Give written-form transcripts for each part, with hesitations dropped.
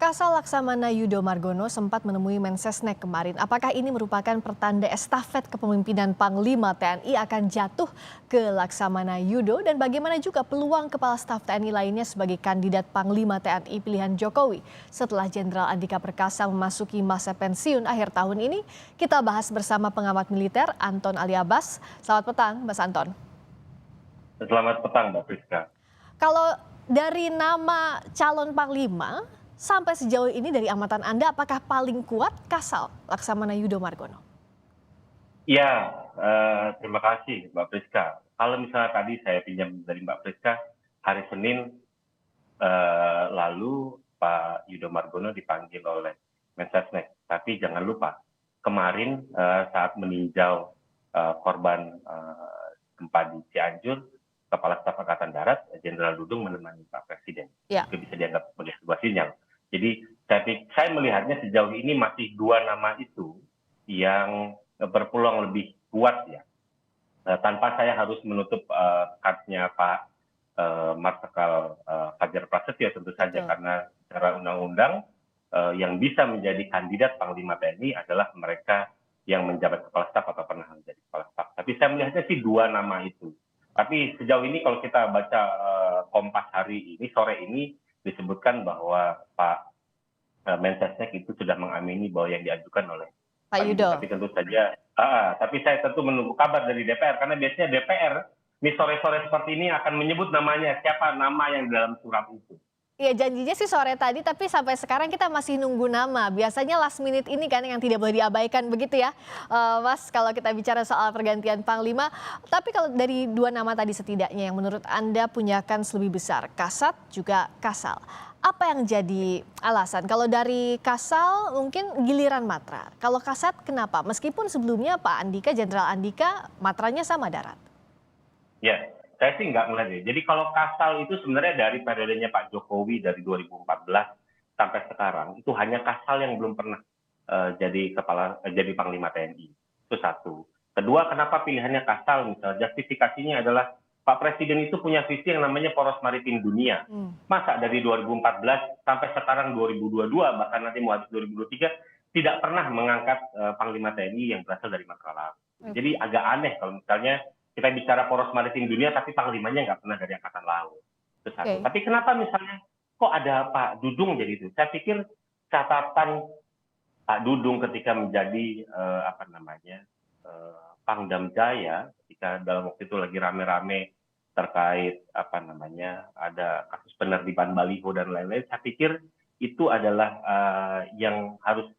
Kasal Laksamana Yudo Margono sempat menemui Mensesnek kemarin. Apakah ini merupakan pertanda estafet kepemimpinan Panglima TNI akan jatuh ke Laksamana Yudo? Dan bagaimana juga peluang Kepala Staf TNI lainnya sebagai kandidat Panglima TNI pilihan Jokowi setelah Jenderal Andika Perkasa memasuki masa pensiun akhir tahun ini? Kita bahas bersama pengamat militer Anton Ali Abbas. Selamat petang, Mas Anton. Selamat petang, Mbak Priska. Kalau dari nama calon Panglima, sampai sejauh ini dari amatan Anda, apakah paling kuat Kasal Laksamana Yudo Margono? Ya, terima kasih Mbak Priska. Kalau misalnya tadi saya pinjam dari Mbak Priska, hari Senin lalu Pak Yudo Margono dipanggil oleh Mensesnek. Tapi jangan lupa, kemarin saat meninjau korban gempa di Cianjur, Kepala Staf Angkatan Darat, Jenderal Dudung menemani Pak Presiden. Ya. Itu bisa dianggap sebagai sebuah sinyal. Jadi saya melihatnya sejauh ini masih dua nama itu yang berpeluang lebih kuat ya. Tanpa saya harus menutup kartunya Pak Marsikal Fajar Prasetyo tentu saja. Betul. Karena secara undang-undang yang bisa menjadi kandidat Panglima TNI adalah mereka yang menjabat kepala staf atau pernah menjadi kepala staf. Tapi saya melihatnya sih dua nama itu. Tapi sejauh ini kalau kita baca Kompas hari ini, sore ini, disebutkan bahwa Pak Mensesnek itu sudah mengamini bahwa yang diajukan oleh Pak Yudo. Tapi tentu saja, tapi saya tentu menunggu kabar dari DPR, karena biasanya DPR di sore-sore seperti ini akan menyebut namanya, siapa nama yang dalam surat itu. Iya, janjinya sih sore tadi, tapi sampai sekarang kita masih nunggu nama. Biasanya last minute ini kan yang tidak boleh diabaikan begitu ya, Mas, kalau kita bicara soal pergantian Panglima. Tapi kalau dari dua nama tadi setidaknya yang menurut Anda punya kans lebih besar, Kasat juga Kasal. Apa yang jadi alasan? Kalau dari Kasal mungkin giliran Matra. Kalau Kasat kenapa? Meskipun sebelumnya Pak Andika, Jenderal Andika, Matranya sama darat. Ya, saya sih nggak melihat. Jadi kalau Kasal itu sebenarnya dari periodenya Pak Jokowi dari 2014 sampai sekarang, itu hanya Kasal yang belum pernah jadi Panglima TNI. Itu satu. Kedua, kenapa pilihannya Kasal? Misalnya justifikasinya adalah Pak Presiden itu punya visi yang namanya poros maritim dunia. Masa dari 2014 sampai sekarang 2022, bahkan nanti mau habis 2023, tidak pernah mengangkat Panglima TNI yang berasal dari matra laut. Jadi agak aneh kalau misalnya kita bicara poros maritim dunia, tapi panglimanya nggak pernah dari angkatan laut. Itu satu. Tapi kenapa misalnya kok ada Pak Dudung jadi itu? Saya pikir catatan Pak Dudung ketika menjadi Pangdam Jaya, ketika dalam waktu itu lagi rame-rame terkait ada kasus penertiban baliho dan lain-lain, saya pikir itu adalah yang harus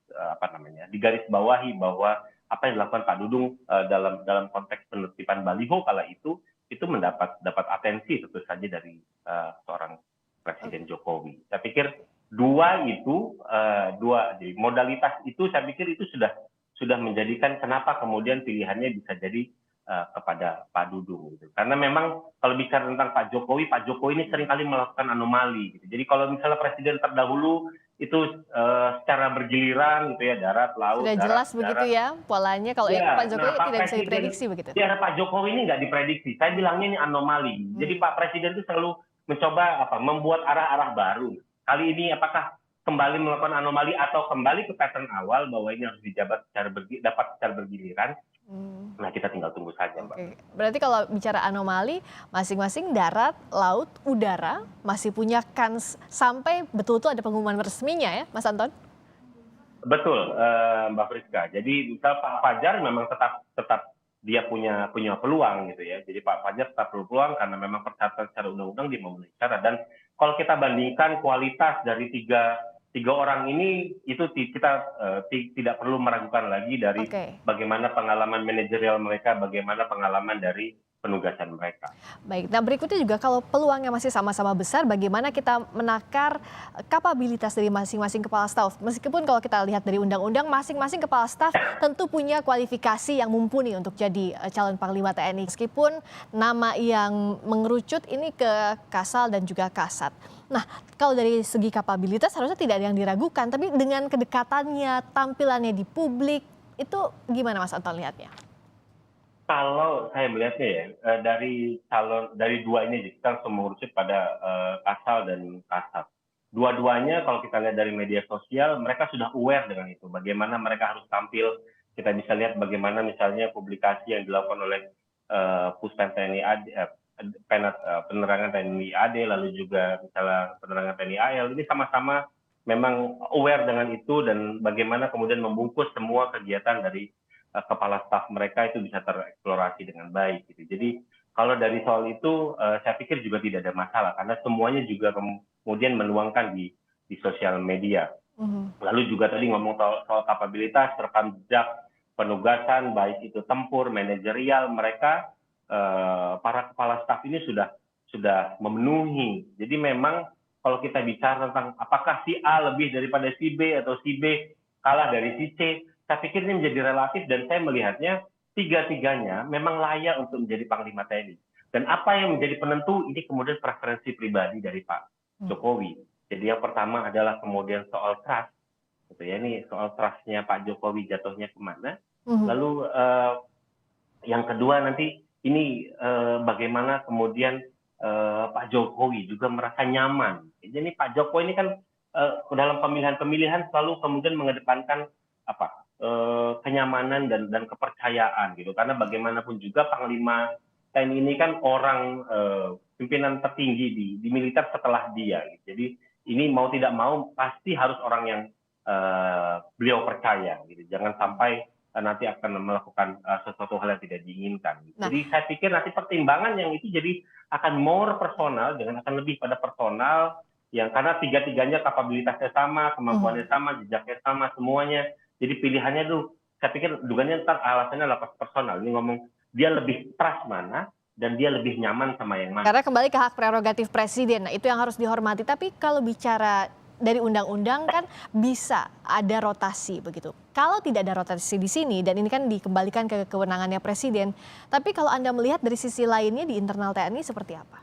digarisbawahi bahwa apa yang dilakukan Pak Dudung dalam konteks penertiban baliho kala itu mendapat atensi tentu saja dari seorang Presiden Jokowi. Saya pikir jadi modalitas itu saya pikir itu sudah menjadikan kenapa kemudian pilihannya bisa jadi kepada Pak Dudung gitu. Karena memang kalau bicara tentang Pak Jokowi ini seringkali melakukan anomali gitu. Jadi kalau misalnya presiden terdahulu itu secara bergiliran gitu ya, darat, laut, Sudah jelas darat, begitu ya polanya, kalau Pak Jokowi tidak bisa Presiden, diprediksi begitu. ya Pak Jokowi ini nggak diprediksi. Saya bilangnya ini anomali. Jadi Pak Presiden itu selalu mencoba membuat arah-arah baru. Kali ini apakah kembali melakukan anomali atau kembali ke pattern awal bahwa ini harus dijabat dapat secara bergiliran? Nah, kita tinggal tunggu saja, Mbak. Berarti kalau bicara anomali, masing-masing darat, laut, udara masih punya kans sampai betul-betul ada pengumuman resminya ya, Mas Anton? Betul, Mbak Friska. Jadi misal Pak Fajar memang tetap dia punya peluang gitu ya. Jadi Pak Fajar tetap berpeluang karena memang persyaratan secara undang-undang dia memenuhi syarat. Dan kalau kita bandingkan kualitas dari tiga orang ini, itu kita tidak perlu meragukan lagi dari bagaimana pengalaman manajerial mereka, bagaimana pengalaman dari penugasan mereka. Baik, nah berikutnya juga kalau peluangnya masih sama-sama besar, bagaimana kita menakar kapabilitas dari masing-masing kepala staf? Meskipun kalau kita lihat dari undang-undang, masing-masing kepala staf tentu punya kualifikasi yang mumpuni untuk jadi calon Panglima TNI. Meskipun nama yang mengerucut ini ke Kasal dan juga Kasat. Nah, kalau dari segi kapabilitas harusnya tidak ada yang diragukan, tapi dengan kedekatannya, tampilannya di publik, itu gimana Mas Anton lihatnya? Kalau saya melihatnya ya, dari dua ini kita langsung mengerucut pada Kasal dan Kasat. dua-duanya kalau kita lihat dari media sosial, mereka sudah aware dengan itu. Bagaimana mereka harus tampil. Kita bisa lihat bagaimana misalnya publikasi yang dilakukan oleh Puspem TNI AD, penerangan TNI AD, lalu juga misalnya penerangan TNI AL, ini sama-sama memang aware dengan itu dan bagaimana kemudian membungkus semua kegiatan dari kepala staf mereka itu bisa tereksplorasi dengan baik gitu. Jadi kalau dari soal itu saya pikir juga tidak ada masalah karena semuanya juga kemudian menuangkan di sosial media. Lalu juga tadi ngomong soal kapabilitas, rekam jejak penugasan, baik itu tempur, manajerial, mereka para kepala staf ini sudah memenuhi. Jadi memang kalau kita bicara tentang apakah si A lebih daripada si B atau si B kalah dari si C, saya pikir ini menjadi relatif dan saya melihatnya tiga-tiganya memang layak untuk menjadi Panglima TNI. Dan apa yang menjadi penentu ini kemudian preferensi pribadi dari Pak Jokowi. Jadi yang pertama adalah kemudian soal trust, gitu ya. Ini soal trustnya Pak Jokowi jatuhnya kemana. Lalu yang kedua nanti ini bagaimana kemudian Pak Jokowi juga merasa nyaman. Jadi Pak Jokowi ini kan dalam pemilihan-pemilihan selalu kemudian mengedepankan kenyamanan dan kepercayaan gitu. Karena bagaimanapun juga Panglima TNI ini kan orang pimpinan tertinggi di militer setelah dia. Gitu. Jadi ini mau tidak mau pasti harus orang yang beliau percaya. Gitu. Jangan sampai nanti akan melakukan sesuatu hal yang tidak diinginkan. Nah, jadi saya pikir nanti pertimbangan yang itu jadi akan more personal, dengan akan lebih pada personal, yang karena tiga-tiganya kapabilitasnya sama, kemampuannya sama, jejaknya sama, semuanya. Jadi pilihannya tuh, saya pikir dugaannya ntar alasannya adalah personal. Ini ngomong dia lebih trust mana, dan dia lebih nyaman sama yang mana. Karena kembali ke hak prerogatif presiden, nah itu yang harus dihormati. Tapi kalau bicara dari undang-undang kan bisa ada rotasi begitu. Kalau tidak ada rotasi di sini dan ini kan dikembalikan ke kewenangannya presiden, tapi kalau Anda melihat dari sisi lainnya di internal TNI seperti apa?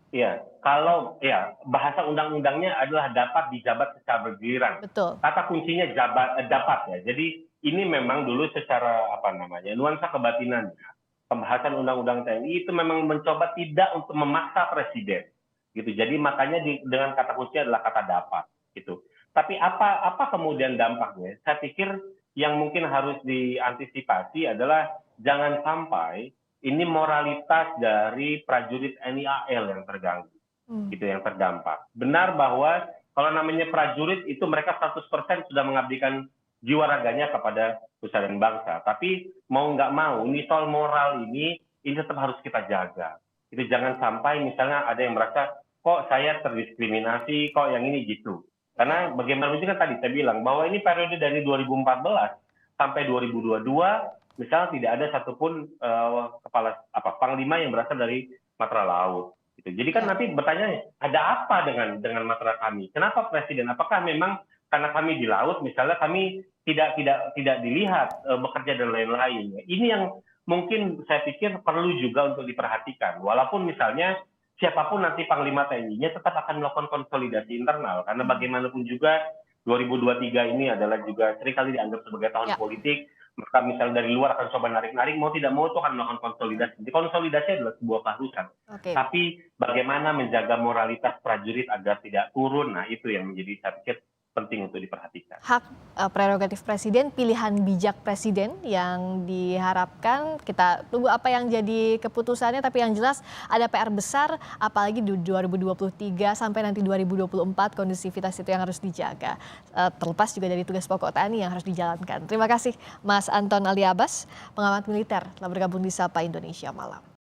Iya, kalau ya bahasa undang-undangnya adalah dapat dijabat secara bergiliran. Betul. Kata kuncinya dapat ya. Jadi ini memang dulu secara nuansa kebatinannya, pembahasan undang-undang TNI itu memang mencoba tidak untuk memaksa presiden. Gitu. Jadi makanya dengan kata kunci adalah kata dapat gitu. Tapi apa kemudian dampaknya? Saya pikir yang mungkin harus diantisipasi adalah jangan sampai ini moralitas dari prajurit TNI AL yang terganggu, gitu, yang terdampak. Benar bahwa kalau namanya prajurit itu mereka 100% sudah mengabdikan jiwa raganya kepada nusa dan bangsa. Tapi mau nggak mau, ini soal moral ini tetap harus kita jaga. Itu jangan sampai misalnya ada yang merasa kok saya terdiskriminasi, kok yang ini gitu. Karena bagaimana juga tadi saya bilang bahwa ini periode dari 2014 sampai 2022 misalnya tidak ada satupun panglima yang berasal dari Matra Laut. Gitu. Jadi kan nanti bertanya ada apa dengan Matra kami? Kenapa presiden? Apakah memang karena kami di laut misalnya kami tidak dilihat bekerja dan lain-lain? Ini yang mungkin saya pikir perlu juga untuk diperhatikan. Walaupun misalnya siapapun nanti Panglima TNI-nya tetap akan melakukan konsolidasi internal. Karena bagaimanapun juga 2023 ini adalah juga seringkali dianggap sebagai tahun politik. Maka misalnya dari luar akan coba narik-narik, mau tidak mau itu akan melakukan konsolidasi. Jadi konsolidasi adalah sebuah keharusan. Tapi bagaimana menjaga moralitas prajurit agar tidak turun, nah itu yang menjadi saya pikir penting untuk diperhatikan. Hak prerogatif presiden, pilihan bijak presiden yang diharapkan, kita tunggu apa yang jadi keputusannya, tapi yang jelas ada PR besar, apalagi di 2023 sampai nanti 2024 kondusivitas itu yang harus dijaga. Terlepas juga dari tugas pokok TNI yang harus dijalankan. Terima kasih Mas Anton Ali Abbas, pengamat militer, telah bergabung di Sapa Indonesia Malam.